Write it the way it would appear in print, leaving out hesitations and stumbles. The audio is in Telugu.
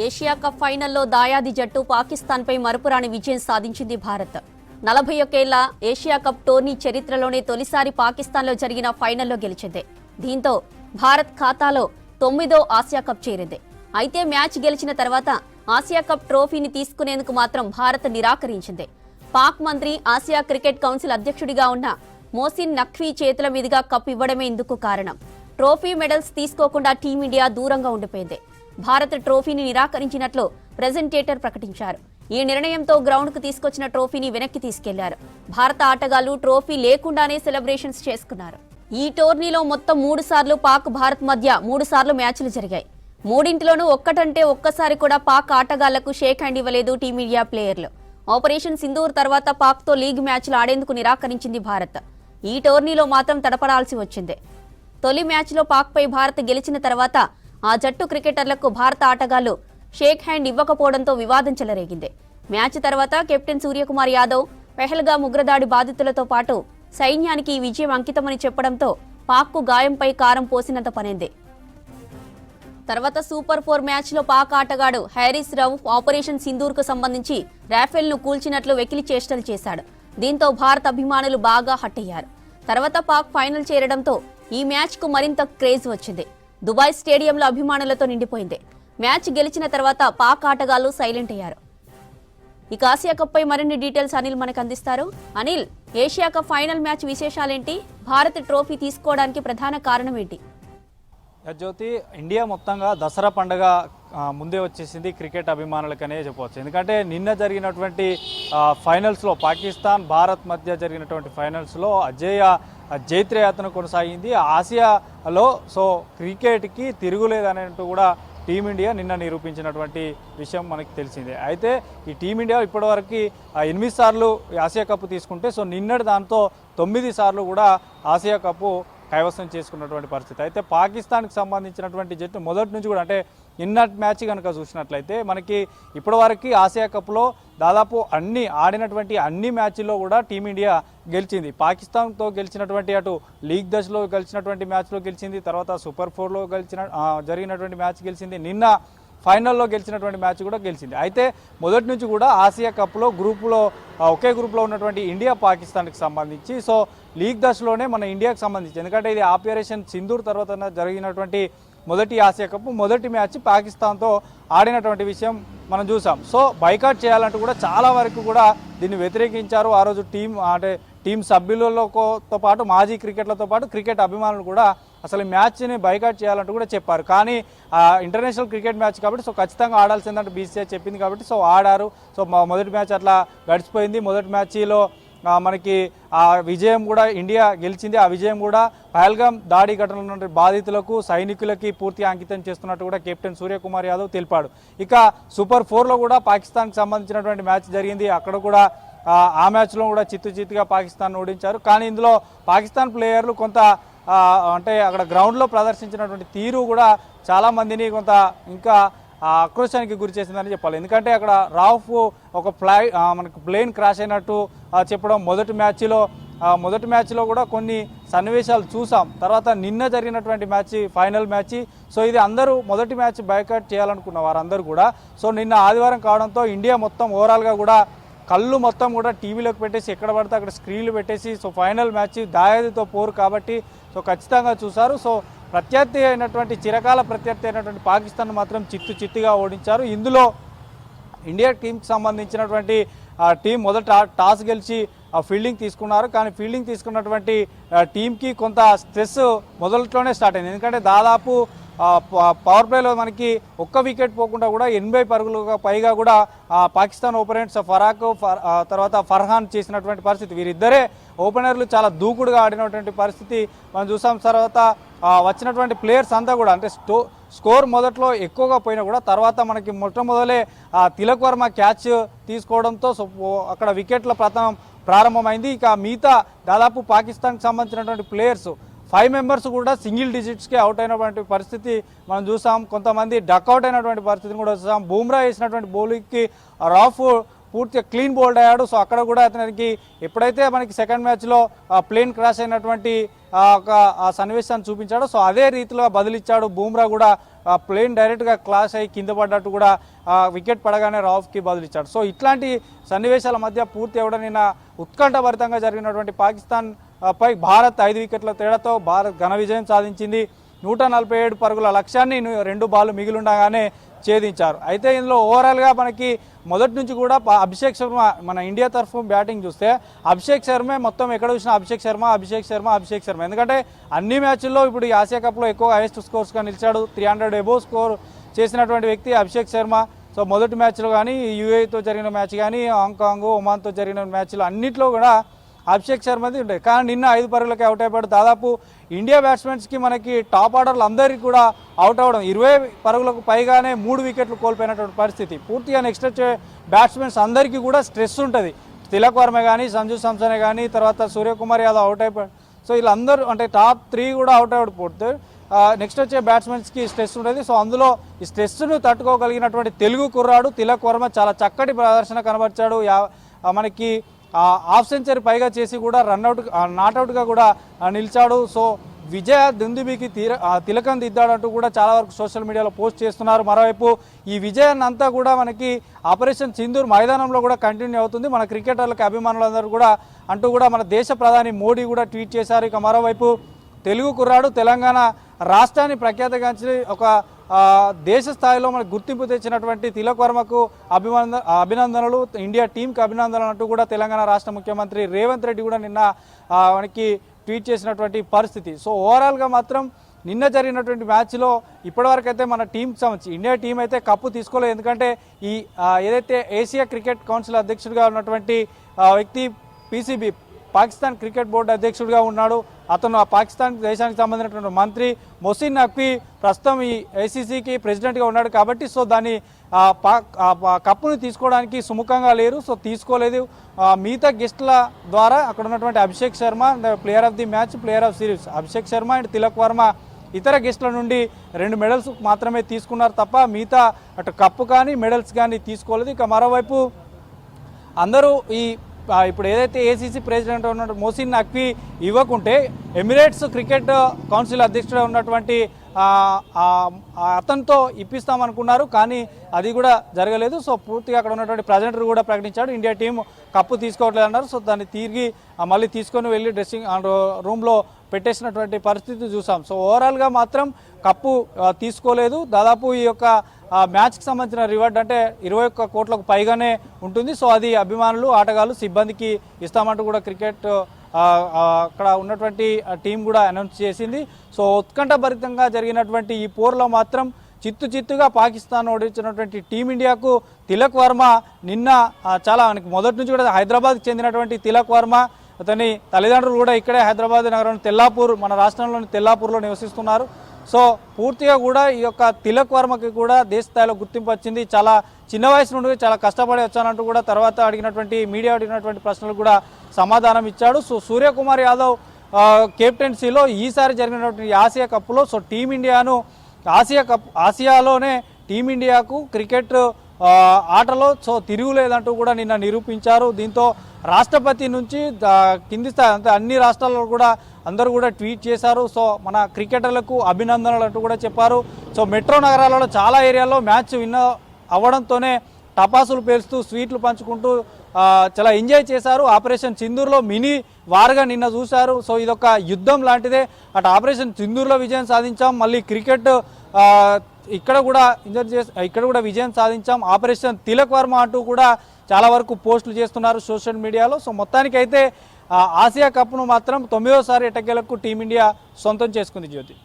ఏషియా కప్ ఫైనల్లో దాయాది జట్టు పాకిస్తాన్పై మరపురాని విజయం సాధించింది భారత్. 41 ఏళ్ల ఏషియా కప్ టోర్నీ చరిత్రలోనే తొలిసారి పాకిస్తాన్లో జరిగిన ఫైనల్లో గెలిచింది. దీంతో భారత్ ఖాతాలో 9వ ఆసియా కప్ చేరింది. అయితే మ్యాచ్ గెలిచిన తర్వాత ఆసియా కప్ ట్రోఫీని తీసుకునేందుకు మాత్రం భారత్ నిరాకరించింది. పాక్ మంత్రి ఆసియా క్రికెట్ కౌన్సిల్ అధ్యక్షుడిగా ఉన్న మోసిన్ నఖ్వీ చేతుల మీదుగా కప్ ఇవ్వడమే ఇందుకు కారణం. ట్రోఫీ మెడల్స్ తీసుకోకుండా టీమిండియా దూరంగా ఉండిపోయింది. భారత్ ట్రోఫీని నిరాకరించినట్లు ప్రెజెంటేటర్ ప్రకటించారు. ఈ నిర్ణయంతో గ్రౌండ్కు తీసుకొచ్చిన ట్రోఫీని వెనక్కి తీసుకెళ్లారు. భారత ఆటగాళ్లు ట్రోఫీ లేకుండానే సెలబ్రేషన్స్ చేసుకున్నారు. ఈ టోర్నీలో మొత్తం 3 సార్లు పాక్ భారత్ మధ్య 3 సార్లు మ్యాచ్లు జరిగాయి. మూడింటిలోనూ ఒక్కటంటే ఒక్కసారి కూడా పాక్ ఆటగాళ్లకు షేక్ హ్యాండ్ ఇవ్వలేదు టీమిండియా ప్లేయర్లు. ఆపరేషన్ సింధూర్ తర్వాత పాక్తో లీగ్ మ్యాచ్లు ఆడేందుకు నిరాకరించింది భారత్. ఈ టోర్నీలో మాత్రం తడపడాల్సి వచ్చింది. తొలి మ్యాచ్లో పాక్పై భారత్ గెలిచిన తర్వాత ఆ జట్టు క్రికెటర్లకు భారత ఆటగాళ్లు షేక్ హ్యాండ్ ఇవ్వకపోవడంతో వివాదం చెలరేగింది. మ్యాచ్ తర్వాత కెప్టెన్ సూర్యకుమార్ యాదవ్ పెహల్గాం ఉగ్రదాడి బాధితులతో పాటు సైన్యానికి ఈ విజయం అంకితమని చెప్పడంతో పాక్కు గాయంపై కారం పోసినంత పనైంది. తర్వాత సూపర్ 4 మ్యాచ్లో పాక్ ఆటగాడు హ్యారిస్ రౌఫ్ ఆపరేషన్ సింధూర్కు సంబంధించి రాఫెల్ను కూల్చినట్లు వెకిలి చేష్టలు చేశాడు. దీంతో భారత అభిమానులు బాగా హట్ అయ్యారు. తర్వాత పాక్ ఫైనల్ చేరడంతో ఈ మ్యాచ్కు మరింత క్రేజ్ వచ్చింది. దుబాయ్ స్టేడియంలో అభిమానులతో నిండిపోయింది. మ్యాచ్ గెలిచిన తర్వాత పాక్ ఆటగాళ్లు సైలెంట్ అయ్యారు. ఇక ఆసియా కప్ పై మరిన్ని డీటెయిల్స్ అనిల్ మనకు అందిస్తారు. Anil, Asia cup final match విశేషాలేంటి? భారత్ ట్రోఫీ తీసుకోవడానికి ప్రధాన కారణం ఏంటి? జ్యోతి, ఇండియా మొత్తంగా దసరా పండుగ ముందే వచ్చేసింది క్రికెట్ అభిమానులకనే చెప్పవచ్చు. ఎందుకంటే నిన్న జరిగినటువంటి ఫైనల్స్లో పాకిస్తాన్ భారత్ మధ్య జరిగినటువంటి ఫైనల్స్లో అజేయ జైత్రయాత్ర కొనసాగింది. ఆసియాలో సో క్రికెట్కి తిరుగులేదనేట్టు కూడా టీమిండియా నిన్న నిరూపించినటువంటి విషయం మనకి తెలిసిందే. అయితే ఈ టీమిండియా ఇప్పటివరకు 8 సార్లు ఆసియా కప్ తీసుకుంటే సో నిన్నటి దాంతో 9 సార్లు కూడా ఆసియా కప్పు కైవసం చేసుకున్నటువంటి పరిస్థితి. అయితే పాకిస్తాన్కి సంబంధించినటువంటి జట్టు మొదటి నుంచి కూడా అంటే నిన్నటి మ్యాచ్ కనుక చూసినట్లయితే మనకి ఇప్పటివరకు ఆసియా కప్లో దాదాపు ఆడినటువంటి అన్ని మ్యాచ్ల్లో కూడా టీమిండియా గెలిచింది. పాకిస్తాన్తో గెలిచినటువంటి అటు లీగ్ దశలో గెలిచినటువంటి మ్యాచ్లో గెలిచింది, తర్వాత సూపర్ 4లో జరిగినటువంటి మ్యాచ్ గెలిచింది, నిన్న ఫైనల్లో గెలిచినటువంటి మ్యాచ్ కూడా గెలిచింది. అయితే మొదటి నుంచి కూడా ఆసియా కప్లో ఒకే గ్రూప్లో ఉన్నటువంటి ఇండియా పాకిస్తాన్కి సంబంధించి సో లీగ్ దశలోనే మన ఇండియాకి సంబంధించి, ఎందుకంటే ఇది ఆపరేషన్ సింధూర్ తర్వాత జరిగినటువంటి మొదటి ఆసియా కప్ మొదటి మ్యాచ్ పాకిస్తాన్తో ఆడినటువంటి విషయం మనం చూసాం. సో బైకాట్ చేయాలంటూ కూడా చాలా వరకు కూడా దీన్ని వ్యతిరేకించారు. ఆ రోజు టీం సభ్యులతో పాటు మాజీ క్రికెట్లతో పాటు క్రికెట్ అభిమానులు కూడా అసలు ఈ మ్యాచ్ని బైకాట్ చేయాలంటూ కూడా చెప్పారు. కానీ ఇంటర్నేషనల్ క్రికెట్ మ్యాచ్ కాబట్టి సో ఖచ్చితంగా ఆడాల్సిందంటే బీసీసీఐ చెప్పింది కాబట్టి సో ఆడారు. సో మొదటి మ్యాచ్ అట్లా గడిచిపోయింది. మొదటి మ్యాచ్లో మనకి ఆ విజయం కూడా ఇండియా గెలిచింది. ఆ విజయం కూడా పహల్గాం దాడి ఘటనలో ఉన్న బాధితులకు సైనికులకి పూర్తిగా అంకితం చేస్తున్నట్టు కూడా కెప్టెన్ సూర్యకుమార్ యాదవ్ తెలిపాడు. ఇక సూపర్ 4లో కూడా పాకిస్తాన్కి సంబంధించినటువంటి మ్యాచ్ జరిగింది. అక్కడ కూడా ఆ మ్యాచ్లో కూడా చిత్తుగా పాకిస్తాన్ ఓడించారు. కానీ ఇందులో పాకిస్తాన్ ప్లేయర్లు కొంత అంటే అక్కడ గ్రౌండ్లో ప్రదర్శించినటువంటి తీరు కూడా చాలామందిని కొంత ఇంకా ఆక్రోశానికి గురి చేసిందని చెప్పాలి. ఎందుకంటే అక్కడ రాఫ్ ఒక మనకు ప్లేన్ క్రాష్ అయినట్టు చెప్పడం మొదటి మ్యాచ్లో కూడా కొన్ని సన్నివేశాలు చూసాం. తర్వాత నిన్న జరిగినటువంటి మ్యాచ్ ఫైనల్ మ్యాచ్ సో ఇది అందరూ మొదటి మ్యాచ్ బైకాట్ చేయాలనుకున్న వారందరూ కూడా సో నిన్న ఆదివారం కావడంతో ఇండియా మొత్తం ఓవరాల్గా కూడా కళ్ళు మొత్తం కూడా టీవీలోకి పెట్టేసి ఎక్కడ పడితే అక్కడ స్క్రీన్లు పెట్టేసి సో ఫైనల్ మ్యాచ్ దాయాదితో పోరు కాబట్టి సో ఖచ్చితంగా చూశారు. సో చిరకాల ప్రత్యర్థి అయినటువంటి పాకిస్తాన్ మాత్రం చిత్తుగా ఓడించారు. ఇందులో ఇండియా టీంకి సంబంధించినటువంటి టీం మొదట టాస్ గెలిచి ఫీల్డింగ్ తీసుకున్నారు. కానీ ఫీల్డింగ్ తీసుకున్నటువంటి టీంకి కొంత స్ట్రెస్ మొదట్లోనే స్టార్ట్ అయింది. ఎందుకంటే దాదాపు పవర్ ప్లేలో మనకి ఒక్క వికెట్ పోకుండా కూడా 80 పరుగులుగా పైగా కూడా పాకిస్తాన్ ఓపెనర్స్ తర్వాత ఫర్హాన్ చేసినటువంటి పరిస్థితి. వీరిద్దరే ఓపెనర్లు చాలా దూకుడుగా ఆడినటువంటి పరిస్థితి మనం చూసాం. తర్వాత వచ్చినటువంటి ప్లేయర్స్ అంతా కూడా అంటే స్కోర్ మొదట్లో ఎక్కువగా పోయినా కూడా తర్వాత మనకి మొట్టమొదలే తిలక్ వర్మ క్యాచ్ తీసుకోవడంతో అక్కడ వికెట్ల ప్రారంభమైంది. ఇక మిగతా దాదాపు పాకిస్తాన్కి సంబంధించినటువంటి ప్లేయర్స్ 5 మెంబర్స్ కూడా సింగిల్ డిజిట్స్కే అవుట్ అయినటువంటి పరిస్థితి మనం చూసాం. కొంతమంది డక్అవుట్ అయినటువంటి పరిస్థితిని కూడా చూసాం. బూమ్రా వేసినటువంటి బౌలింగ్కి రాఫ్ పూర్తిగా క్లీన్ బౌల్డ్ అయ్యాడు. సో అక్కడ కూడా అతనికి ఎప్పుడైతే మనకి సెకండ్ మ్యాచ్లో ప్లేన్ క్రాష్ అయినటువంటి ఒక ఆ సన్నివేశాన్ని చూపించాడు. సో అదే రీతిలో బదిలిచ్చాడు. బూమ్రా కూడా ప్లేన్ డైరెక్ట్గా క్లాష్ అయ్యి కింద పడ్డట్టు కూడా వికెట్ పడగానే రౌఫ్కి బదిలిచ్చాడు. సో ఇట్లాంటి సన్నివేశాల మధ్య పూర్తి అవ్వడం నిన్న ఉత్కంఠభరితంగా జరిగినటువంటి పాకిస్తాన్ పై భారత్ 5 వికెట్ల తేడాతో భారత్ ఘన విజయం సాధించింది. 147 పరుగుల లక్ష్యాన్ని 2 బాల్ మిగిలిండగానే ఛేదించారు. అయితే ఇందులో ఓవరాల్గా మనకి మొదటి నుంచి కూడా అభిషేక్ శర్మ మన ఇండియా తరఫు బ్యాటింగ్ చూస్తే అభిషేక్ శర్మే మొత్తం ఎక్కడ చూసినా అభిషేక్ శర్మ ఎందుకంటే అన్ని మ్యాచ్ల్లో ఇప్పుడు ఈ ఆసియా కప్లో ఎక్కువ హైయెస్ట్ స్కోర్స్గా నిలిచాడు. 300 ఎబోవ్ స్కోర్ చేసినటువంటి వ్యక్తి అభిషేక్ శర్మ. సో మొదటి మ్యాచ్లో కానీ యూఏతో జరిగిన మ్యాచ్ కానీ హాంకాంగ్ ఒమాన్తో జరిగిన మ్యాచ్లు అన్నింటిలో కూడా అభిషేక్ శర్మది ఉంటాయి. కానీ నిన్న 5 పరుగులకి అవుట్ అయిపోయాడు. దాదాపు ఇండియా బ్యాట్స్మెన్స్కి మనకి టాప్ ఆర్డర్లు అందరికీ కూడా అవుట్ అవ్వడం 20 పరుగులకు పైగానే 3 వికెట్లు కోల్పోయినటువంటి పరిస్థితి. పూర్తిగా నెక్స్ట్ వచ్చే బ్యాట్స్మెన్స్ అందరికీ కూడా స్ట్రెస్ ఉంటుంది. తిలక్ వర్మ కానీ సంజు సామ్సనే కానీ తర్వాత సూర్యకుమార్ యాదవ్ అవుట్ అయిపోయాడు. సో వీళ్ళందరూ అంటే టాప్ 3 కూడా అవుట్ అయిపోతే నెక్స్ట్ వచ్చే బ్యాట్స్మెన్స్కి స్ట్రెస్ ఉంటుంది. సో అందులో ఈ స్ట్రెస్ను తట్టుకోగలిగినటువంటి తెలుగు కుర్రాడు తిలక్ వర్మ చాలా చక్కటి ప్రదర్శన కనబరిచాడు. మనకి హాఫ్ సెంచరీ పైగా చేసి కూడా నాట్అవుట్గా కూడా నిలిచాడు. సో విజయ దుందుబికి తిలకం దిద్దాడంటూ కూడా చాలా వరకు సోషల్ మీడియాలో పోస్ట్ చేస్తున్నారు. మరోవైపు ఈ విజయాన్ని అంతా కూడా మనకి ఆపరేషన్ సింధూర్ మైదానంలో కూడా కంటిన్యూ అవుతుంది. మన క్రికెటర్లకు అభిమానులందరూ కూడా అంటూ కూడా మన దేశ ప్రధాని మోడీ కూడా ట్వీట్ చేశారు. ఇక మరోవైపు తెలుగు కుర్రాడు తెలంగాణ రాష్ట్రాన్ని ప్రఖ్యాతగాంచి ఒక దేశ స్థాయిలో మనకు గుర్తింపు తెచ్చినటువంటి తిలక్ వర్మకు అభినందనలు, ఇండియా టీంకి అభినందనలు అంటూ కూడా తెలంగాణ రాష్ట్ర ముఖ్యమంత్రి రేవంత్ రెడ్డి కూడా నిన్న మనకి ట్వీట్ చేసినటువంటి పరిస్థితి. సో ఓవరాల్గా మాత్రం నిన్న జరిగినటువంటి మ్యాచ్లో ఇప్పటివరకు అయితే మన టీంకి సంబంధించి ఇండియా టీం అయితే కప్పు తీసుకోలేదు. ఎందుకంటే ఈ ఏదైతే ఏషియా క్రికెట్ కౌన్సిల్ అధ్యక్షుడిగా ఉన్నటువంటి వ్యక్తి పీసీబీ పాకిస్తాన్ క్రికెట్ బోర్డు అధ్యక్షుడిగా ఉన్నాడు. అతను ఆ పాకిస్తాన్ దేశానికి సంబంధించినటువంటి మంత్రి మొసిన్ నఖ్వీ ప్రస్తుతం ఈ ఐసీసీకి ప్రెసిడెంట్గా ఉన్నాడు. కాబట్టి సో దాన్ని కప్పును తీసుకోవడానికి సుముఖంగా లేరు. సో తీసుకోలేదు. మిగతా గెస్టుల ద్వారా అక్కడ ఉన్నటువంటి Abhishek Sharma player of the match, player of series Abhishek Sharma and Tilak Varma ఇతర గెస్టుల నుండి 2 మెడల్స్ మాత్రమే తీసుకున్నారు తప్ప మిగతా అటు కప్పు కానీ మెడల్స్ కానీ తీసుకోలేదు. ఇక మరోవైపు అందరూ ఇప్పుడు ఏదైతే ఏసీసీ ప్రెసిడెంట్ ఉన్న మొసిన్ నఖ్వీ ఇవ్వకుంటే ఎమిరేట్స్ క్రికెట్ కౌన్సిల్ అధ్యక్షుడు ఉన్నటువంటి అతనితో ఇప్పిస్తామనుకున్నారు. కానీ అది కూడా జరగలేదు. సో పూర్తిగా అక్కడ ఉన్నటువంటి ప్రెసిడెంట్ కూడా ప్రకటించాడు ఇండియా టీం కప్పు తీసుకోవట్లేదు అన్నారు. సో దాన్ని తిరిగి మళ్ళీ తీసుకొని వెళ్ళి డ్రెస్సింగ్ రూమ్లో పెట్టేసినటువంటి పరిస్థితి చూసాం. సో ఓవరాల్గా మాత్రం కప్పు తీసుకోలేదు. దాదాపు ఈ యొక్క మ్యాచ్కి సంబంధించిన రివార్డ్ అంటే 21 కోట్లకు పైగానే ఉంటుంది. సో అది అభిమానులు, ఆటగాళ్ళు, సిబ్బందికి ఇస్తామంటూ కూడా క్రికెట్ అక్కడ ఉన్నటువంటి టీం కూడా అనౌన్స్ చేసింది. సో ఉత్కంఠభరితంగా జరిగినటువంటి ఈ పోరులో మాత్రం చిత్తుగా పాకిస్తాన్ ఓడించినటువంటి టీమిండియాకు తిలక్ వర్మ నిన్న చాలా మనకి మొదటి నుంచి కూడా హైదరాబాద్కి చెందినటువంటి తిలక్ వర్మ అతని తల్లిదండ్రులు కూడా ఇక్కడే హైదరాబాద్ నగరం తెల్లాపూర్ మన రాష్ట్రంలోని తెల్లాపూర్లో నివసిస్తున్నారు. సో పూర్తిగా కూడా ఈ యొక్క తిలక్ వర్మకి కూడా దేశ స్థాయిలో గుర్తింపు వచ్చింది. చాలా చిన్న వయసు నుండి చాలా కష్టపడి వచ్చానంటూ కూడా తర్వాత మీడియా అడిగినటువంటి ప్రశ్నలకు కూడా సమాధానం ఇచ్చాడు. సో సూర్యకుమార్ యాదవ్ కెప్టెన్సీలో ఈసారి జరిగినటువంటి ఆసియా కప్లో సో టీమిండియాను ఆసియాలోనే టీమిండియాకు క్రికెట్ ఆటలో సో తిరుగులేదంటూ కూడా నిన్న నిరూపించారు. దీంతో రాష్ట్రపతి నుంచి కింది స్థాయి అంటే అన్ని రాష్ట్రాల్లో కూడా అందరూ కూడా ట్వీట్ చేశారు. సో మన క్రికెటర్లకు అభినందనలు అంటూ కూడా చెప్పారు. సో మెట్రో నగరాలలో చాలా ఏరియాల్లో మ్యాచ్ విన్ అవ్వడంతోనే టపాసులు పేలుస్తూ స్వీట్లు పంచుకుంటూ చాలా ఎంజాయ్ చేశారు. ఆపరేషన్ సింధూర్లో మినీ వార్గా నిన్న చూశారు. సో ఇదొక యుద్ధం లాంటిదే. అటు ఆపరేషన్ సింధూర్లో విజయం సాధించాం, మళ్ళీ క్రికెట్ ఇక్కడ కూడా విజయం సాధించాం. ఆపరేషన్ తిలక్ వర్మ అంటూ కూడా చాలా వరకు పోస్టులు చేస్తున్నారు సోషల్ మీడియాలో. సో మొత్తానికైతే ఆసియా కప్ను మాత్రం 9వ సారి ఎట్టకేలకు టీమిండియా సొంతం చేసుకుంది. జ్యోతి.